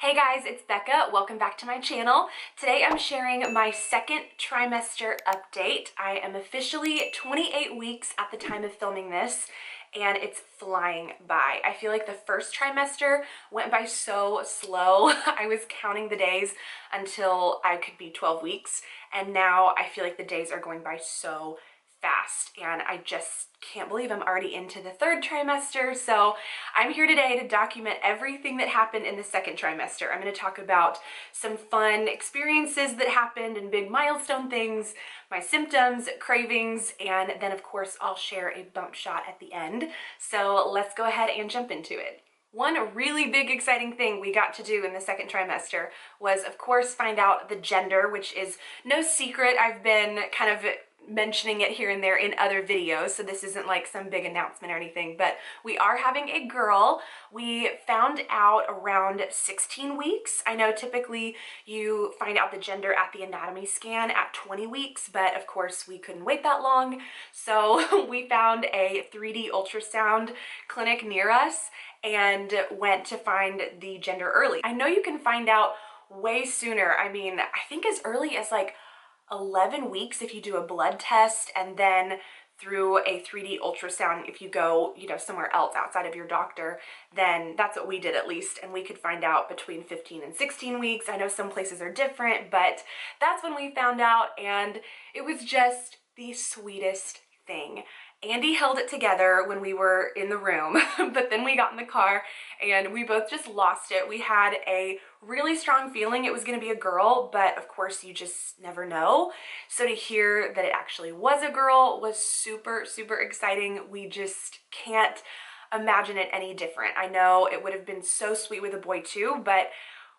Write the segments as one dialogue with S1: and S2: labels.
S1: Hey guys, it's Becca. Welcome back to my channel. Today I'm sharing my second trimester update. I am officially 28 weeks at the time of filming this, and it's flying by. I feel like the first trimester went by so slow. I was counting the days until I could be 12 weeks, and now I feel like the days are going by so fast, and I just can't believe I'm already into the third trimester. So I'm here today to document everything that happened in the second trimester. I'm going to talk about some fun experiences that happened and big milestone things, my symptoms, cravings, and then of course I'll share a bump shot at the end. So let's go ahead and jump into it. One really big exciting thing we got to do in the second trimester was, of course, find out the gender, which is no secret. I've been kind of mentioning it here and there in other videos, so this isn't like some big announcement or anything, but we are having a girl. We found out around 16 weeks. I know typically you find out the gender at the anatomy scan at 20 weeks, but of course we couldn't wait that long, so we found a 3D ultrasound clinic near us and went to find the gender early. I know you can find out way sooner. I mean, I think as early as like 11 weeks if you do a blood test, and then through a 3D ultrasound if you go, somewhere else outside of your doctor. Then that's what we did, at least, and we could find out between 15 and 16 weeks. I know some places are different, but that's when we found out, and it was just the sweetest thing. Andy held it together when we were in the room, but then we got in the car and we both just lost it. We had a really strong feeling it was going to be a girl, but of course you just never know. So to hear that it actually was a girl was super, super exciting. We just can't imagine it any different. I know it would have been so sweet with a boy too, but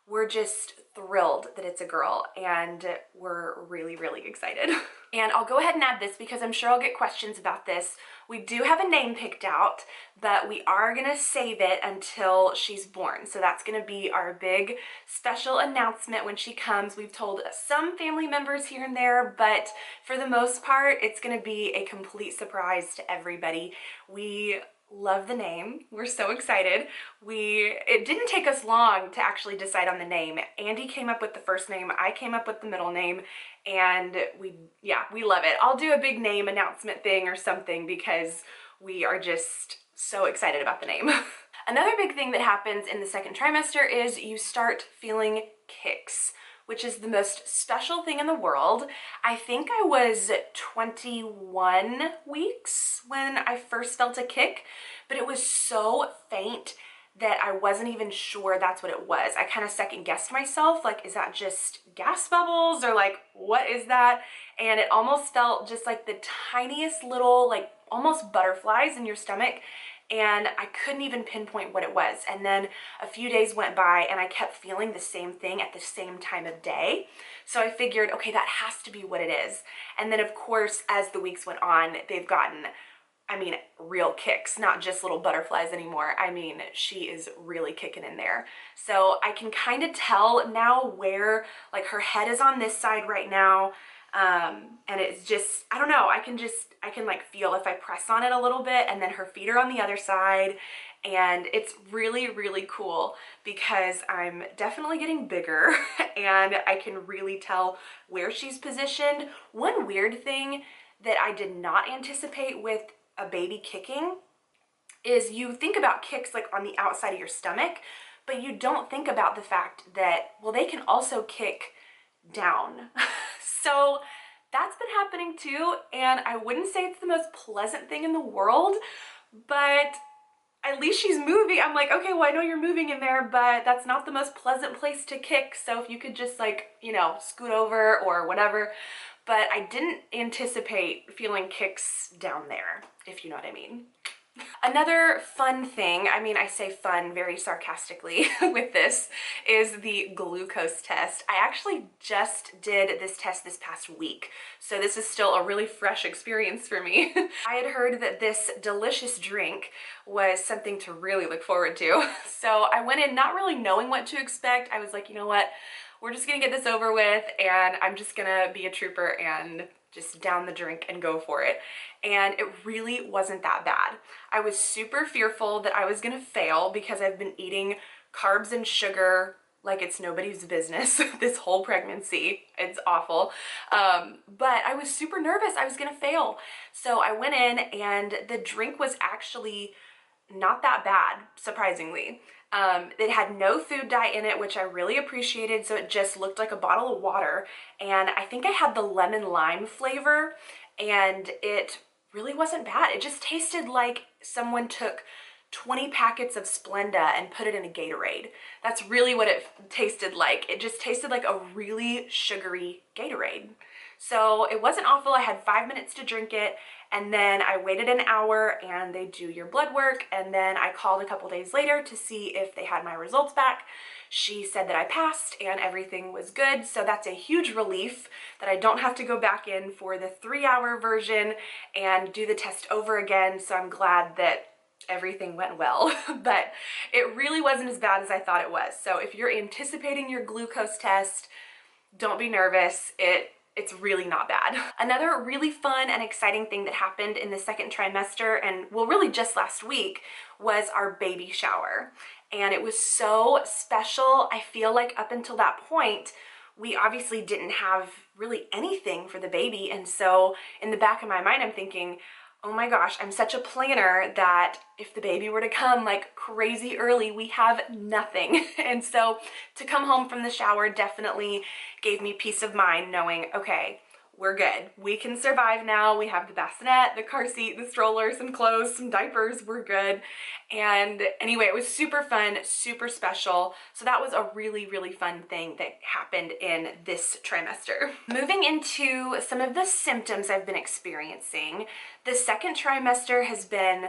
S1: we're just thrilled that it's a girl, and we're really, really excited. And I'll go ahead and add this because I'm sure I'll get questions about this. We do have a name picked out, but we are gonna save it until she's born. So that's gonna be our big special announcement when she comes. We've told some family members here and there, but for the most part, it's gonna be a complete surprise to everybody. We love the name. We're so excited. It didn't take us long to actually decide on the name. Andy came up with the first name, I came up with the middle name, and we love it. I'll do a big name announcement thing or something because we are just so excited about the name. Another big thing that happens in the second trimester is you start feeling kicks, which is the most special thing in the world. I think I was 21 weeks when I first felt a kick, but it was so faint that I wasn't even sure that's what it was. I kind of second guessed myself, like, is that just gas bubbles, or like, what is that? And it almost felt just like the tiniest little, like almost butterflies in your stomach, and I couldn't even pinpoint what it was. And then a few days went by and I kept feeling the same thing at the same time of day. So I figured, okay, that has to be what it is. And then of course, as the weeks went on, they've gotten, real kicks, not just little butterflies anymore. She is really kicking in there. So I can kind of tell now where, like, her head is on this side right now. And it's just, I don't know, I can like feel if I press on it a little bit, and then her feet are on the other side. And it's really, really cool because I'm definitely getting bigger and I can really tell where she's positioned. One weird thing that I did not anticipate with a baby kicking is you think about kicks like on the outside of your stomach, but you don't think about the fact that, well, they can also kick down. So that's been happening too, and I wouldn't say it's the most pleasant thing in the world, but at least she's moving. I'm like, okay, well, I know you're moving in there, but that's not the most pleasant place to kick, so if you could just, like, scoot over or whatever. But I didn't anticipate feeling kicks down there, if you know what I mean. Another fun thing, I say fun very sarcastically with this, is the glucose test. I actually just did this test this past week, so this is still a really fresh experience for me. I had heard that this delicious drink was something to really look forward to, so I went in not really knowing what to expect. I was like, you know what, we're just gonna get this over with, and I'm just gonna be a trooper and just down the drink and go for it. And it really wasn't that bad. I was super fearful that I was gonna fail because I've been eating carbs and sugar like it's nobody's business this whole pregnancy. It's awful. But I was super nervous I was gonna fail. So I went in and the drink was actually not that bad, surprisingly. It had no food dye in it, which I really appreciated, so it just looked like a bottle of water. And I think I had the lemon lime flavor, and it really wasn't bad. It just tasted like someone took 20 packets of Splenda and put it in a Gatorade. That's really what it tasted like. It just tasted like a really sugary Gatorade. So it wasn't awful. I had 5 minutes to drink it, and then I waited an hour and they do your blood work, and then I called a couple days later to see if they had my results back. She said that I passed and everything was good, so that's a huge relief that I don't have to go back in for the 3-hour version and do the test over again, so I'm glad that everything went well. But it really wasn't as bad as I thought it was. So if you're anticipating your glucose test, don't be nervous. It's really not bad. Another really fun and exciting thing that happened in the second trimester, and well, really just last week, was our baby shower. And it was so special. I feel like up until that point, we obviously didn't have really anything for the baby. And so in the back of my mind, I'm thinking, oh my gosh, I'm such a planner that if the baby were to come like crazy early, we have nothing. And so to come home from the shower definitely gave me peace of mind knowing, okay, we're good. We can survive now. We have the bassinet, the car seat, the stroller, some clothes, some diapers. We're good. And anyway, it was super fun, super special. So that was a really, really fun thing that happened in this trimester. Moving into some of the symptoms I've been experiencing, the second trimester has been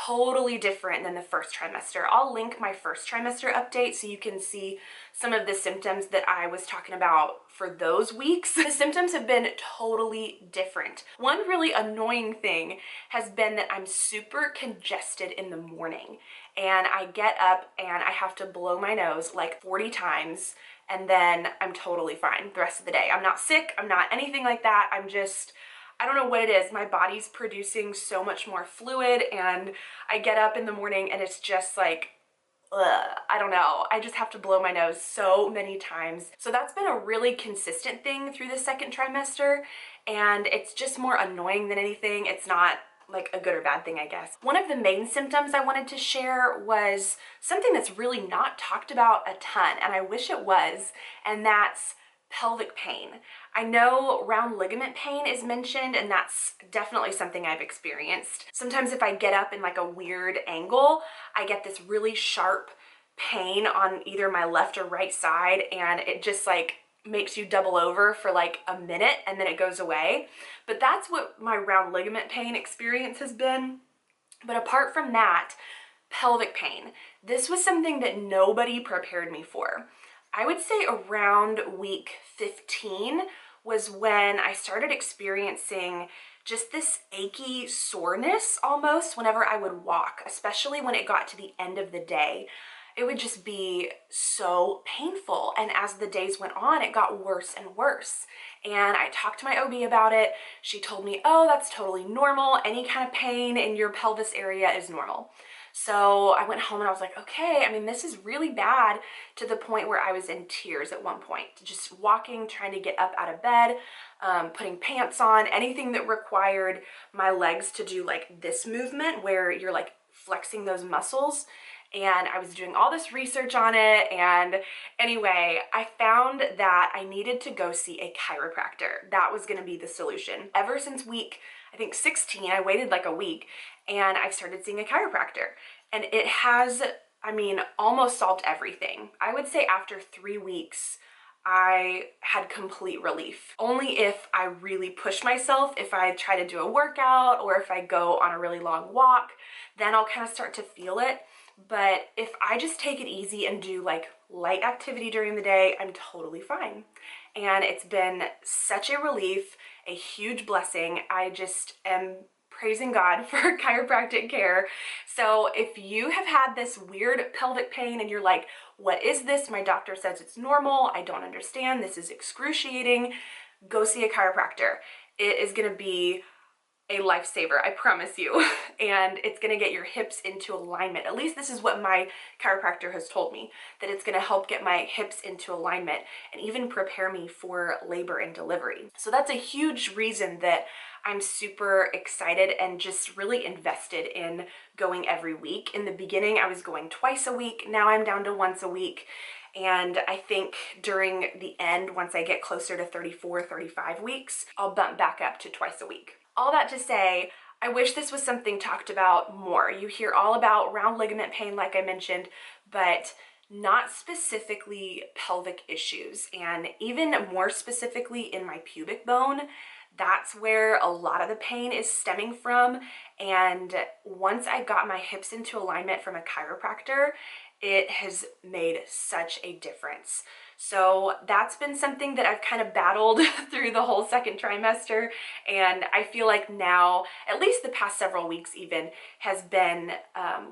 S1: totally different than the first trimester. I'll link my first trimester update so you can see some of the symptoms that I was talking about for those weeks. The symptoms have been totally different. One really annoying thing has been that I'm super congested in the morning, and I get up and I have to blow my nose like 40 times, and then I'm totally fine the rest of the day. I'm not sick, I'm not anything like that. I don't know what it is. My body's producing so much more fluid, and I get up in the morning and it's just like, I don't know. I just have to blow my nose so many times. So that's been a really consistent thing through the second trimester, and it's just more annoying than anything. It's not like a good or bad thing, I guess. One of the main symptoms I wanted to share was something that's really not talked about a ton, and I wish it was, and that's pelvic pain. I know round ligament pain is mentioned, and that's definitely something I've experienced. Sometimes if I get up in like a weird angle, I get this really sharp pain on either my left or right side, and it just like makes you double over for like a minute and then it goes away. But that's what my round ligament pain experience has been. But apart from that, pelvic pain, this was something that nobody prepared me for. I would say around week 15 was when I started experiencing just this achy soreness almost whenever I would walk, especially when it got to the end of the day. It would just be so painful. And as the days went on, it got worse and worse. And I talked to my OB about it. She told me, oh, that's totally normal. Any kind of pain in your pelvis area is normal. So I went home and I was like, okay, I mean, this is really bad, to the point where I was in tears at one point, just walking, trying to get up out of bed, putting pants on, anything that required my legs to do like this movement where you're like flexing those muscles. And I was doing all this research on it, and anyway, I found that I needed to go see a chiropractor. That was going to be the solution. Ever since week, I think 16, I waited like a week, and I started seeing a chiropractor. And it has, I mean, almost solved everything. I would say after 3 weeks, I had complete relief. Only if I really push myself, if I try to do a workout or if I go on a really long walk, then I'll kind of start to feel it. But if I just take it easy and do like light activity during the day, I'm totally fine. And it's been such a relief, a huge blessing. I just am praising God for chiropractic care. So if you have had this weird pelvic pain and you're like, what is this? My doctor says it's normal. I don't understand. This is excruciating. Go see a chiropractor. It is going to be a lifesaver, I promise you. And it's gonna get your hips into alignment. At least this is what my chiropractor has told me, that it's gonna help get my hips into alignment and even prepare me for labor and delivery. So that's a huge reason that I'm super excited and just really invested in going every week. In the beginning, I was going twice a week. Now I'm down to once a week. And I think during the end, once I get closer to 34, 35 weeks, I'll bump back up to twice a week. All that to say, I wish this was something talked about more. You hear all about round ligament pain, like I mentioned, but not specifically pelvic issues. And even more specifically in my pubic bone, that's where a lot of the pain is stemming from. And once I got my hips into alignment from a chiropractor, it has made such a difference. So that's been something that I've kind of battled through the whole second trimester. And I feel like now, at least the past several weeks even, has been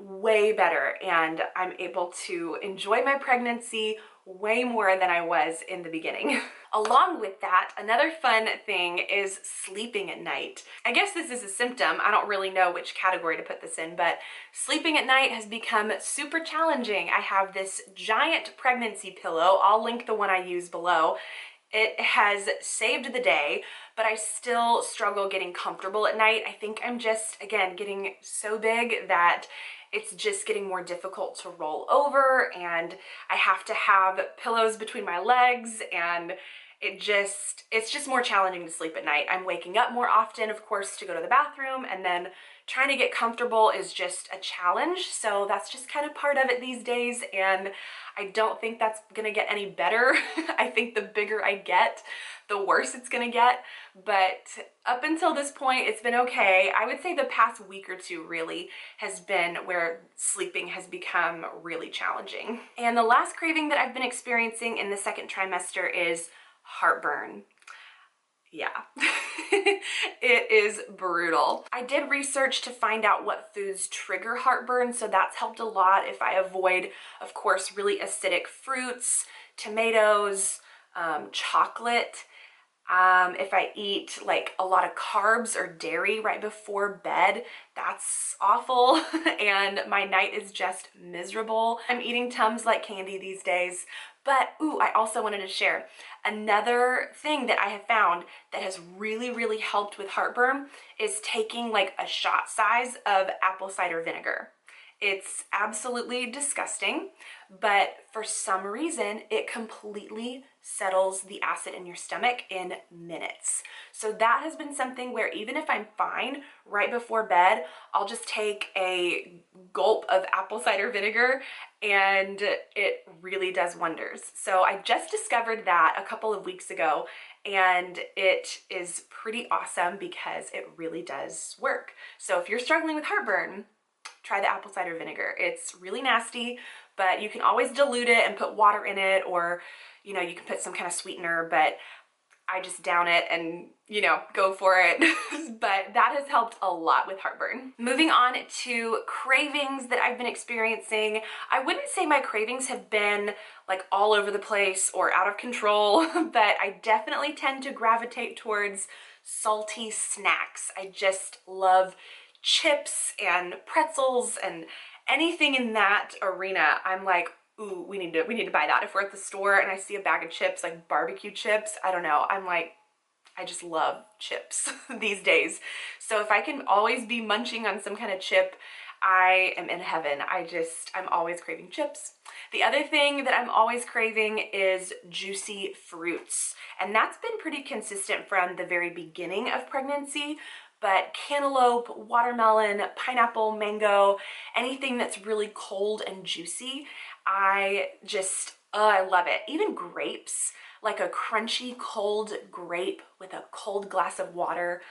S1: way better. And I'm able to enjoy my pregnancy way more than I was in the beginning. Along with that, another fun thing is sleeping at night. I guess this is a symptom. I don't really know which category to put this in, but sleeping at night has become super challenging. I have this giant pregnancy pillow. I'll link the one I use below. It has saved the day, but I still struggle getting comfortable at night. I think I'm just, again, getting so big that it's just getting more difficult to roll over, and I have to have pillows between my legs, and it's just more challenging to sleep at night. I'm waking up more often, of course, to go to the bathroom, and then trying to get comfortable is just a challenge. So that's just kind of part of it these days, and I don't think that's gonna get any better. I think the bigger I get, the worse it's gonna get. But up until this point, it's been okay. I would say the past week or two really has been where sleeping has become really challenging. And the last craving that I've been experiencing in the second trimester is heartburn. Yeah, it is brutal. I did research to find out what foods trigger heartburn, so that's helped a lot if I avoid, of course, really acidic fruits, tomatoes, chocolate. If I eat like a lot of carbs or dairy right before bed, that's awful. And my night is just miserable. I'm eating Tums like candy these days. But ooh, I also wanted to share another thing that I have found that has really, really helped with heartburn is taking like a shot size of apple cider vinegar. It's absolutely disgusting, but for some reason, it completely settles the acid in your stomach in minutes. So that has been something where even if I'm fine right before bed, I'll just take a gulp of apple cider vinegar and it really does wonders. So I just discovered that a couple of weeks ago, and it is pretty awesome because it really does work. So if you're struggling with heartburn, try the apple cider vinegar. It's really nasty, but you can always dilute it and put water in it, or, you know, you can put some kind of sweetener, but I just down it and, you know, go for it. But that has helped a lot with heartburn. Moving on to cravings that I've been experiencing. I wouldn't say my cravings have been like all over the place or out of control, but I definitely tend to gravitate towards salty snacks. I just love chips and pretzels and anything in that arena. I'm like, ooh, we need to buy that. If we're at the store and I see a bag of chips, like barbecue chips, I don't know, I'm like, I just love chips these days. So if I can always be munching on some kind of chip, I am in heaven. I'm always craving chips. The other thing that I'm always craving is juicy fruits. And that's been pretty consistent from the very beginning of pregnancy. But cantaloupe, watermelon, pineapple, mango, anything that's really cold and juicy, I love it. Even grapes, like a crunchy cold grape with a cold glass of water.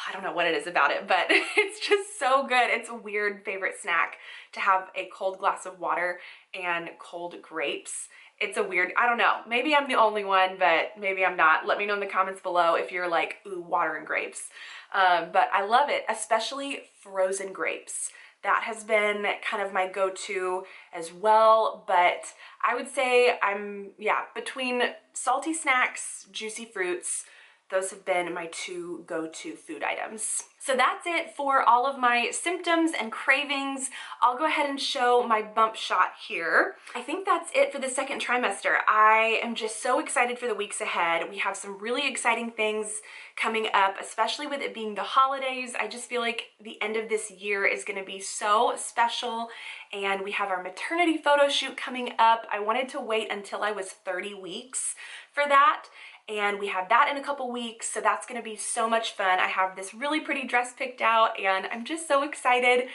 S1: I don't know what it is about it, but it's just so good. It's a weird favorite snack to have a cold glass of water and cold grapes. It's a weird, I don't know, maybe I'm the only one, but maybe I'm not. Let me know in the comments below if you're like, ooh, water and grapes. But I love it, especially frozen grapes. That has been kind of my go-to as well, but I would say I'm, yeah, between salty snacks, juicy fruits, those have been my two go-to food items. So that's it for all of my symptoms and cravings. I'll go ahead and show my bump shot here. I think that's it for the second trimester. I am just so excited for the weeks ahead. We have some really exciting things coming up, especially with it being the holidays. I just feel like the end of this year is going to be so special, and we have our maternity photo shoot coming up. I wanted to wait until I was 30 weeks for that, and we have that in a couple weeks, so that's going to be so much fun. I have this really pretty dress picked out, and I'm just so excited.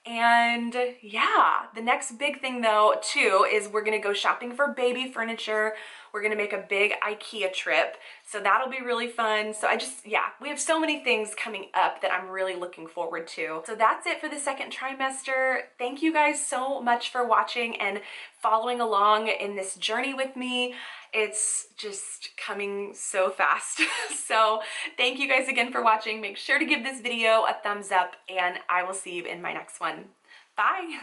S1: And yeah, the next big thing though too is we're gonna go shopping for baby furniture. We're gonna make a big IKEA trip, so that'll be really fun. So yeah, we have so many things coming up that I'm really looking forward to. So that's it for the second trimester. Thank you guys so much for watching and following along in this journey with me. It's just coming so fast. So thank you guys again for watching. Make sure to give this video a thumbs up, and I will see you in my next one. Bye.